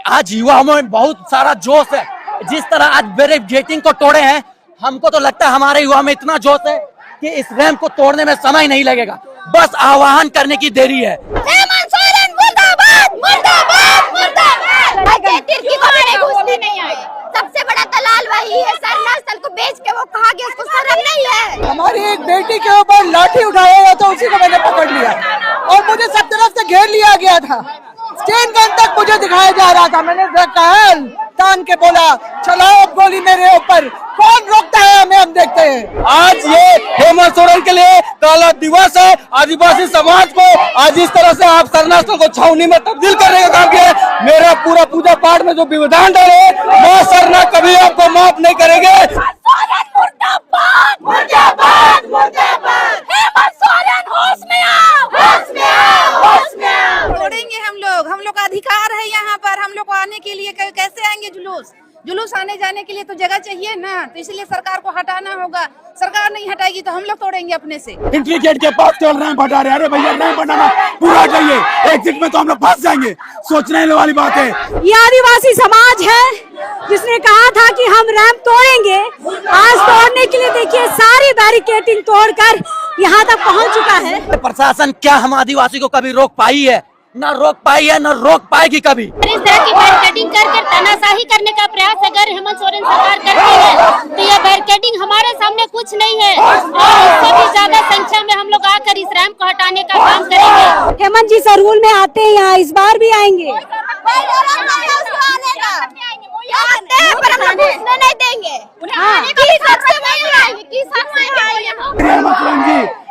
आज युवाओं में बहुत सारा जोश है। जिस तरह आज बैरिकेडिंग को तोड़े हैं, हमको तो लगता है हमारे युवा में इतना जोश है कि इस रैंप को तोड़ने में समय नहीं लगेगा, बस आह्वान करने की देरी है। हेमंत सोरेन मुर्दाबाद, मुर्दाबाद, मुर्दाबाद। घुसने नहीं आए, सबसे बड़ा दलाल वही है। सरनास्थल को बेच के वो कहा गया, उसको शर्म नहीं है। हमारी एक बेटी के ऊपर लाठी उठाया हुआ था, उसी को मैंने पकड़ लिया और मुझे सब तरफ से घेर लिया गया था। स्टेन गन तक मुझे दिखाया जा रहा था। मैंने तान के बोला चलाओ गोली मेरे ऊपर, कौन रोकता है हमें, हम देखते हैं। आज ये हेमंत सोरेन के लिए काला दिवस है। आदिवासी समाज को आज इस तरह से आप सरनास्थल को छावनी में तब्दील करने का काम किया। मेरा पूरा पूजा पाठ में जो विधान डाले, मां सरना कभी आपको माफ नहीं करेंगे। हम लोग का अधिकार है यहाँ पर। हम लोग आने के लिए कैसे आएंगे? जुलूस आने जाने के लिए तो जगह चाहिए ना, तो इसलिए सरकार को हटाना होगा। सरकार नहीं हटाएगी तो हम लोग तोड़ेंगे अपने से। एंट्री गेट के पास चल रहे हैं, बता रहे, अरे भैया नहीं बनाना, पूरा चाहिए। एग्जिट में तो हम लोग फंस जाएंगे। सोचने वाली बात है। ये आदिवासी समाज है जिसने कहा था कि हम रैंप तोड़ेंगे। आज तोड़ने के लिए देखिए सारी बैरिकेडिंग तोड़कर यहाँ तक पहुँच चुका है। प्रशासन क्या हम आदिवासी को कभी रोक पाई है? न रोक पाई है, न रोक पाएगी कभी। इस तरह की बैरिकेडिंग कर तानाशाही करने का प्रयास अगर हेमंत सोरेन सरकार करती है तो यह बैरिकेडिंग हमारे सामने कुछ नहीं है और इससे भी ज्यादा संख्या में हम लोग आकर इस रैंप को हटाने का काम करेंगे। हेमंत जी सरहुल में आते हैं, यहाँ इस बार भी आएंगे। नहीं देंगे।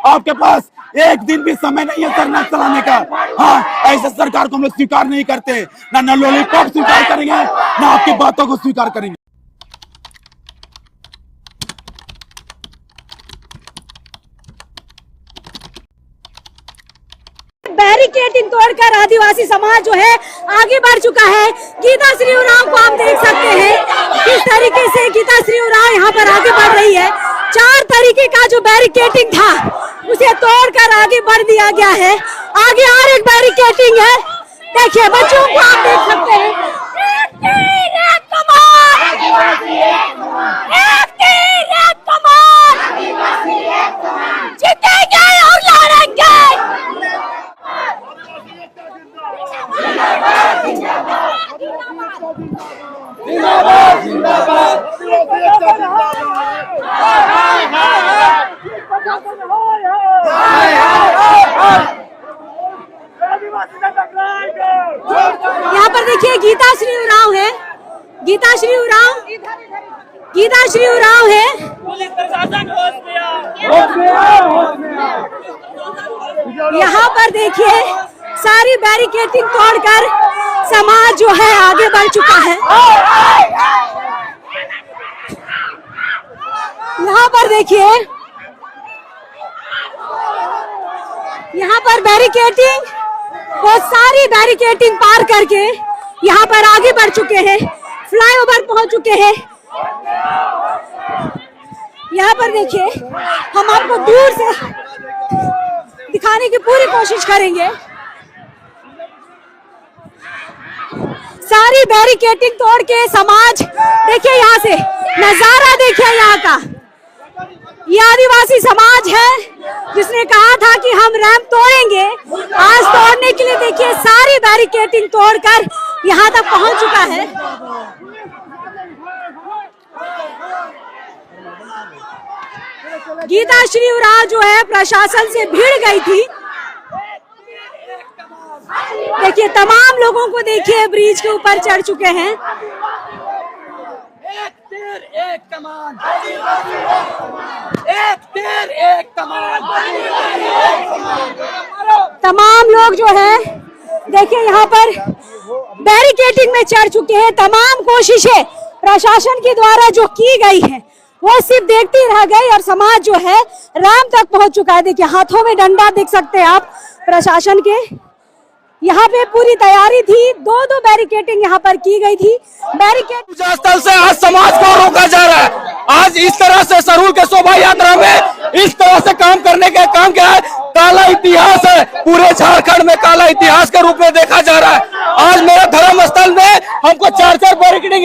आपके पास एक दिन भी समय नहीं है सरना चलाने का। हाँ, ऐसे सरकार को हम लोग स्वीकार नहीं करते। ना लॉलीपॉप स्वीकार करेंगे, ना आपकी बातों को स्वीकार करेंगे। बैरिकेडिंग तोड़कर आदिवासी समाज जो है आगे बढ़ चुका है। गीता श्री उरांव को आप देख सकते हैं किस तरीके से गीता श्री उरांव यहाँ पर आगे बढ़ रही है। 4 तरीके का जो बैरिकेडिंग था उसे तोड़कर आगे बढ़ दिया गया है। आगे और एक बैरिकेडिंग है, देखिए बच्चों को आप देख सकते हैं। जीतेंगे और लड़ेंगे। जिंदाबाद, जिंदाबाद। यहाँ पर देखिए गीता श्री उरांव है, गीता श्री उरांव है। यहाँ पर देखिए सारी बैरिकेडिंग तोड़कर समाज जो है आगे बढ़ चुका है। यहाँ पर देखिए, यहाँ पर बैरिकेडिंग, वो सारी बैरिकेडिंग पार करके यहाँ पर आगे बढ़ चुके हैं, फ्लाईओवर पहुंच चुके हैं। यहाँ पर देखिए हम आपको दूर से दिखाने की पूरी कोशिश करेंगे। सारी बैरिकेडिंग तोड़ के समाज, देखिए यहाँ से नजारा देखिए यहाँ का। ये आदिवासी समाज है जिसने कहा था कि हम रैंप तोड़ेंगे। आज तोड़ने के लिए देखिए सारी बैरिकेडिंग तोड़कर यहाँ तक पहुँच चुका है। गीता श्री उरांव जो है प्रशासन से भिड़ गई थी। देखिए तमाम लोगों को देखिए ब्रिज के ऊपर चढ़ चुके हैं। एक तीर एक कमान, एक तीर एक कमान। तमाम लोग जो है देखिए यहाँ पर बैरिकेडिंग में चढ़ चुके हैं। तमाम कोशिशें प्रशासन के द्वारा जो की गई है वो सिर्फ देखती रह गई और समाज जो है रैंप तक पहुंच चुका है। देखिए हाथों में डंडा देख सकते हैं आप प्रशासन के। यहाँ पे पूरी तैयारी थी, 2-2 बैरिकेडिंग यहाँ पर की गई थी। बैरिकेड पूजा स्थल से आज समाज को रोका जा रहा है। आज इस तरह से सरहुल के शोभा यात्रा में इस तरह से काम करने का काम क्या है? काला इतिहास है, पूरे झारखंड में काला इतिहास के रूप में देखा जा रहा है। आज मेरे धर्म स्थल में हम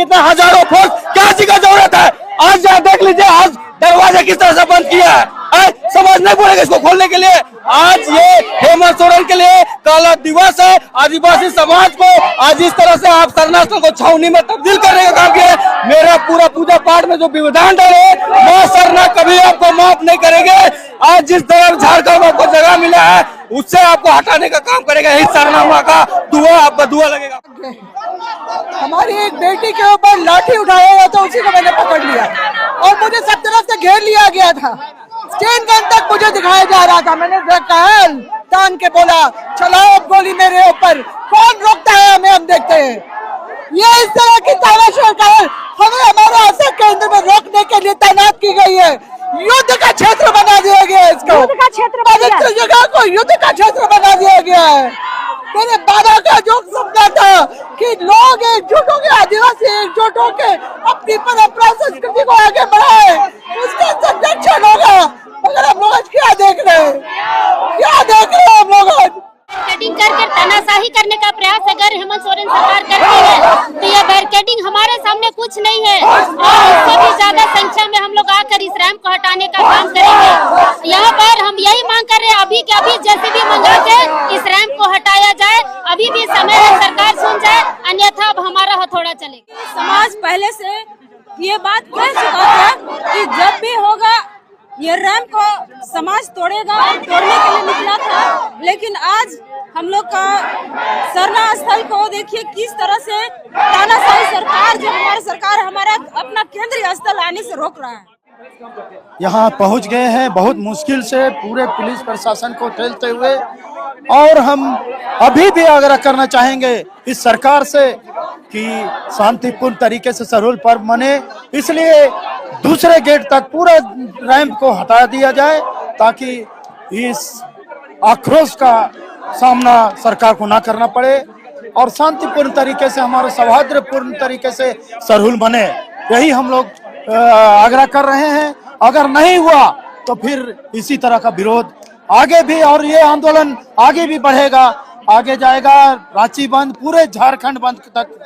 इतना हजारों फोर्स क्या चीज का जरूरत है? आज यहाँ देख लीजिए, आज दरवाजा किस तरह से बंद किया है। समझ नहीं पड़ेगा इसको खोलने के लिए। आज ये हेमंत सोरेन के लिए काला दिवस है। आदिवासी समाज को आज इस तरह से आप शरणार्थियों को छावनी में तब्दील करने का काम किया है। मेरा पूरा पूजा पाठ में जो विधान डाले, मां सरना कभी आपको माफ नहीं करेंगे। आज जिस तरह झारखंड में आपको जगह मिला है उससे आपको हटाने का काम करेगा। यही सरना माँ का दुआ, आपका दुआ लगेगा। हमारी एक बेटी के ऊपर लाठी उठाया हुआ था, उसी को मैंने पकड़ लिया और मुझे सब तरफ से घेर लिया गया था। स्टेन गन तक मुझे दिखाया जा रहा था। मैंने कहल तान के बोला चलाओ अब गोली मेरे ऊपर, कौन रोकता है हमें, हम देखते हैं। ये इस तरह की तानाशाही हमें हमारे आशा केंद्र में रोकने के लिए तैनात की गई है। युद्ध का क्षेत्र बना दिया गया है इसको, युद्ध का क्षेत्र पवित्र जगह को युद्ध का क्षेत्र बना दिया गया है। मेरे बाबा का जो सपना था कि लोग एकजुट होकर, आदिवासी एकजुट होकर अपनी परंपरा संस्कृति को आगे बढ़ाए, उसका संरक्षण होगा। मगर हम लोग आज क्या देख रहे हैं, क्या देख रहे हैं हम लोग आज? बैरिकेडिंग कर तानाशाही करने का प्रयास अगर हेमंत सोरेन सरकार करती है तो यह बैरिकेडिंग हमारे सामने कुछ नहीं है और इससे भी ज्यादा संख्या में हम लोग आकर इस रैंप को हटाने का काम करेंगे। यहाँ पर हम यही मांग कर रहे हैं अभी के अभी JCB मंगा के इस रैंप को हटाया जाए। अभी भी समय है, सरकार सुन जाए, अन्यथा अब हमारा हथौड़ा चलेगा। समाज पहले से ये बात कह चुका था कि जब भी होगा ये रैंप को समाज तोड़ेगा और तोड़ने के लिए निकला था। लेकिन आज हम लोग का सरना स्थल को देखिए किस तरह से तानाशाही सरकार, जो हमारी सरकार हमारा अपना केंद्रीय स्थल आने से रोक रहा है। यहाँ पहुँच गए हैं बहुत मुश्किल से पूरे पुलिस प्रशासन को ठेलते हुए, और हम अभी भी आग्रह करना चाहेंगे इस सरकार से कि शांतिपूर्ण तरीके से सरहुल पर्व मने, इसलिए दूसरे गेट तक पूरा रैंप को हटा दिया जाए ताकि इस आक्रोश का सामना सरकार को ना करना पड़े और शांतिपूर्ण तरीके से, हमारे सौहार्दपूर्ण तरीके से सरहुल बने। यही हम लोग आग्रह कर रहे हैं। अगर नहीं हुआ तो फिर इसी तरह का विरोध आगे भी, और ये आंदोलन आगे भी बढ़ेगा, आगे जाएगा। रांची बंद, पूरे झारखंड बंद तक।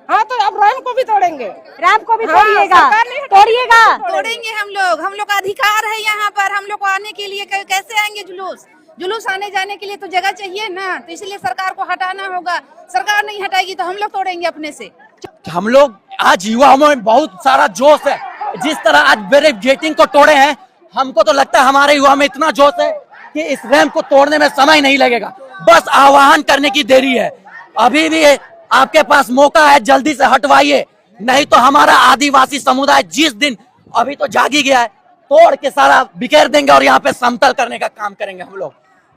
हाँ तो अब रैंप को भी तोड़ेंगे, रैंप को भी तोड़िएगा, तोड़िएगा, तोड़ेंगे हम लोग का अधिकार है यहाँ पर। हम लोग को आने के लिए कैसे आएंगे जुलूस आने जाने के लिए तो जगह चाहिए ना, तो इसलिए सरकार को हटाना होगा। सरकार नहीं हटाएगी तो हम लोग तोड़ेंगे अपने से। हम लोग आज युवाओं में बहुत सारा जोश है। जिस तरह आज बैरिकेडिंग को तोड़े हैं, हमको तो लगता है हमारे युवा में इतना जोश है कि इस रैंप को तोड़ने में समय नहीं लगेगा, बस आह्वान करने की देरी है। अभी भी आपके पास मौका है, जल्दी से हटवाइए, नहीं तो हमारा आदिवासी समुदाय जिस दिन अभी तो जागी गया है, तोड़ के सारा बिखेर देंगे और यहाँ पे समतल करने का काम करेंगे हम लोग।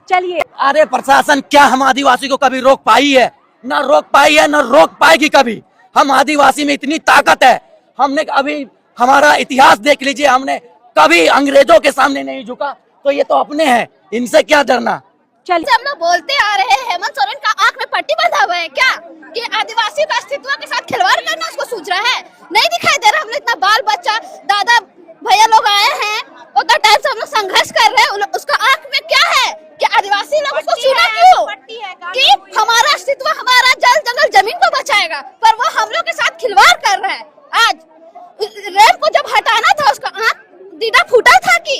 चलिए। अरे प्रशासन क्या हम आदिवासी को कभी रोक पाई है? ना रोक पाई है, ना रोक पाएगी कभी। हम आदिवासी में इतनी ताकत है, हमने अभी हमारा इतिहास देख लीजिए, हमने कभी अंग्रेजों के सामने नहीं झुका, तो ये तो अपने हैं, इनसे क्या डरना। चलिए, हम लोग बोलते आ रहे हैं हेमंत सोरेन का आंख में पट्टी बंधा हुआ है क्या कि आदिवासी का अस्तित्व के साथ खिलवाड़ करना उसको सूझ रहा है? नहीं दिखाई दे रहा? हम लोग इतना बाल बच्चा दादा भैया लोग आए हैं, उतना टाइम से हम लोग संघर्ष कर रहे हैं, उसका आंख में क्या है कि आदिवासी लोग उसको सुना क्यों कि हमारा अस्तित्व, हमारा जल जंगल जमीन को बचाएगा, पर वो हम लोग के साथ खिलवाड़ कर रहा है। आज रैंप को जब हटाना था उसका आंख दीदा फूटा था कि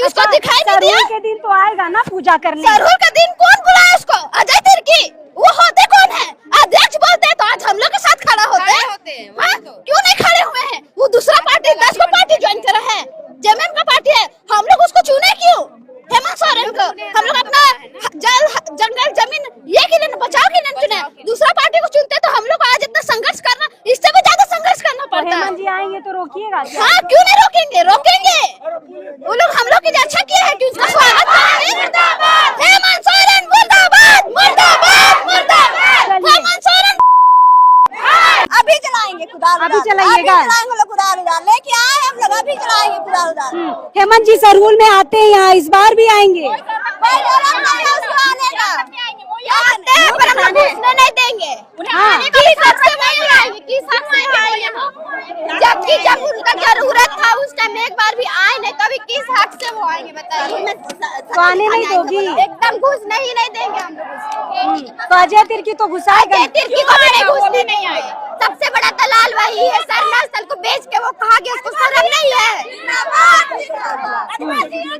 उसको दिखाई नहीं दिया? के दिन तो आएगा ना पूजा करने। सरहुल का दिन कौन बुलाया उसको? अजय तिर्की, वो होते कौन है? अध्यक्ष बोलते तो आज हम लोग के साथ खड़ा होते हैं। क्यों नहीं खड़े हुए हैं? वो दूसरा पार्टी 10 को पार्टी ज्वाइन करा है, जेएमएम का पार्टी है, हम लोग उसको चुने क्यों? हेमंत सोरेन को हम लोग अपना जल जंगल जमीन ये के लिए बचाव के लिए चुने, दूसरा पार्टी को चुनते तो हम लोग आज इतना संघर्ष करना, इससे भी ज्यादा संघर्ष करना पड़ता है। हेमंत जी आएंगे तो रोकिएगा? हाँ, क्यों नहीं रोकेंगे? रोकेंगे। वो लोग हम लोग के लिए अच्छा किया है कि उसका स्वागत करेंगे। हेमंत सोरेन मुर्दाबाद, मुर्दाबाद, मुर्दाबाद। हेमंत सोरेन अभी चलाएंगे कुदाल, अभी चलाइएगा? कुदाल उदाल लेके आए हम लोग, अभी चलाएंगे कुदाल उदाल। हेमंत जी सरहुल में आते हैं, यहाँ इस बार भी आएंगे? पर हम लोग घुसने नहीं देंगे। जबकि जब उनका जरूरत था उस टाइम एक बार भी आए नहीं, तभी किस हक से वो आएंगे बताइए? तो आने नहीं दोगी? एकदम घुसने ही नहीं देंगे हम लोग। तो अजय तिर्की तो घुसाएगा? अजय तिर्की को मैंने घुसने नहीं आए, सब वही है, सरना स्थल को बेच के वो कहा गया, उसको शर्म नहीं है।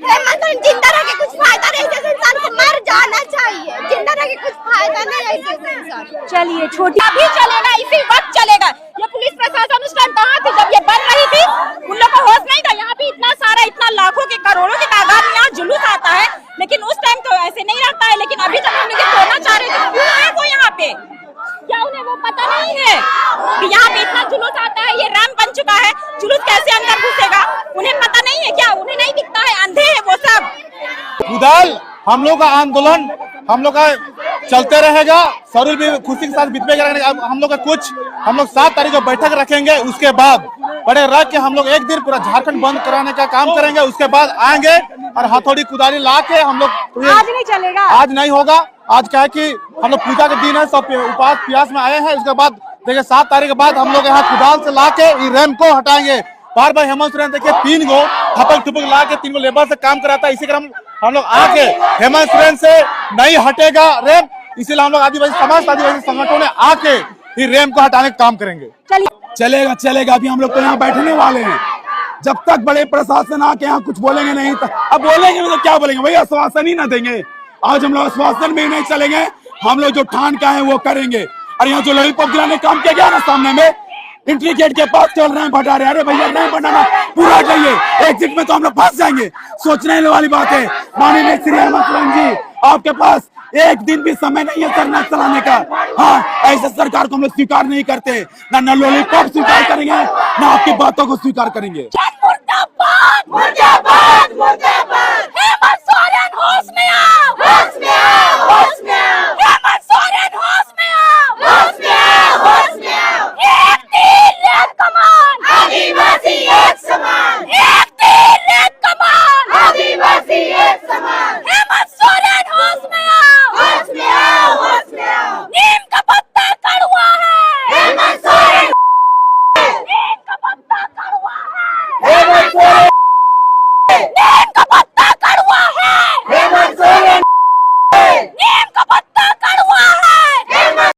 हेमंत सोरेन जिंदा रह के कुछ फायदा नहीं, जैसे इंसान को मर जाना चाहिए, जिंदा रह के कुछ फायदा नहीं है ऐसे इंसान। चलिए छोटी अभी चलेगा, इसी वक्त चलेगा। ये पुलिस प्रशासन उस टाइम कहाँ थी जब ये बन रही थी? उन लोग को होश नहीं था। यहाँ पे इतना सारा, इतना लाखों के करोड़ों की तादाद में यहाँ जुलूस आता है, लेकिन उस टाइम तो ऐसे नहीं रहता है। लेकिन अभी तक हम लोग तोड़ना चाह रहे थे, क्यों है वो यहाँ पे? क्या उन्हें वो पता नहीं है कि यहाँ पे इतना जुलूस आता है, ये रैम बन चुका है, जुलूस कैसे अंदर घुसेगा? उन्हें पता नहीं है क्या? उन्हें नहीं दिखता है, अंधे है वो सब। फिलहाल हम लोग का आंदोलन हम लोग का चलते रहेगा, सरूल भी खुशी के साथ बीतवे करेंगे। अब हम लोग का हम लोग 7 तारीख को बैठक रखेंगे, उसके बाद बड़े रख के हम लोग एक दिन पूरा झारखंड बंद कराने का काम करेंगे। उसके बाद आएंगे और हथौड़ी कुदारी ला के हम लोग आज नहीं चलेगा, आज नहीं होगा। आज क्या है कि हम लोग पूजा के दिन है, सब उपास प्यास में आए हैं। उसके बाद देखिए 7 तारीख के बाद हम लोग यहाँ कुदाल से ला के रैम को हटाएंगे। बार बार हेमंत सोरेन देखिए 3 गो थपक थुपक ला के 3 गो लेबर से काम कराता है। इसी क्रम हम लोग आके हेमंत सोरेन से नहीं हटेगा रैम, इसीलिए हम लोग आदिवासी समाज आदिवासी संगठनों ने आके ही रैम को हटाने का काम करेंगे। चलेगा चलेगा। अभी हम लोग तो यहाँ बैठने वाले हैं, जब तक बड़े प्रशासन आके यहाँ कुछ बोलेंगे नहीं। अब बोलेंगे तो क्या बोलेंगे, वही आश्वासन ही ना देंगे। आज हम लोग आश्वासन में नहीं चलेंगे, हम लोग जो ठान का है वो करेंगे। और यहाँ जो लॉलीपॉप गिराने काम किया गया ना सामने में, एंट्री गेट के पास चल रहे हैं भटा रहे। अरे भैया नहीं बनाना, पूरा जाइए, एग्जिट में तो हम लोग फंस जाएंगे। सोचने वाली बात है। माननीय श्री हेमंत सोरेन जी, आपके पास एक दिन भी समय नहीं है सरना चलाने का। हाँ, ऐसे सरकार को हम लोग स्वीकार नहीं करते, ना लॉलीपॉप स्वीकार करेंगे, ना आपकी बातों को स्वीकार करेंगे। मुर्दाबाद मुर्दाबाद मुर्दाबाद। हेमंत सोरेन होश में आओ, होश में